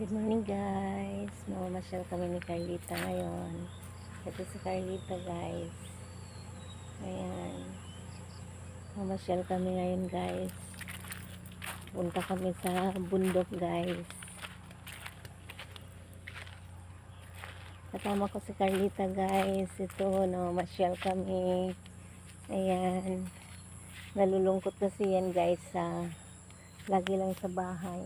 Good morning guys. Mamamasyal kami ni Carlita ngayon. Ito si Carlita guys. Ayan. Mamasyal kami ngayon guys. Punta kami sa bundok guys. Kasama ko si Carlita guys. Ito, mamasyal kami. Ayan. Nalulungkot kasi yan guys sa lagi lang sa bahay.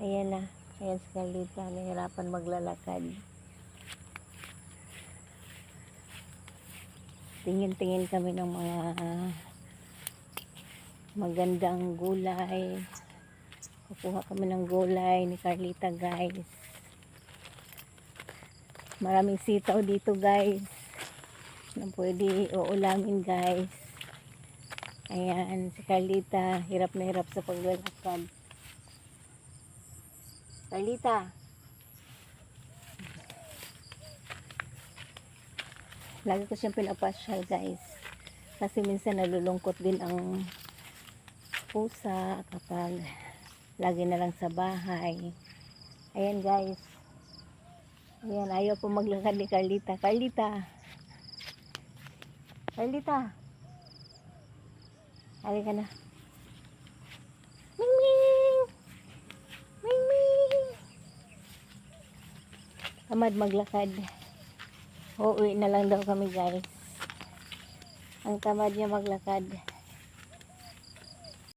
Ayan na. Ayan si Carlita, nahirapan maglalakad. Tingin-tingin kami ng mga magandang gulay. Kukuha kami ng gulay ni Carlita guys. Maraming sitaw dito guys na pwede uulamin guys. Ayan, si Carlita, hirap na hirap sa paglalakad. Carlita, lagi ko siyang pinapasyal guys kasi minsan nalulungkot din ang pusa kapag lagi na lang sa bahay. Ayan guys, ayan, ayaw po maglakad ni Carlita. Carlita, halika na. Tamad maglakad. Uuwi na lang daw kami guys. Ang tamad niya maglakad.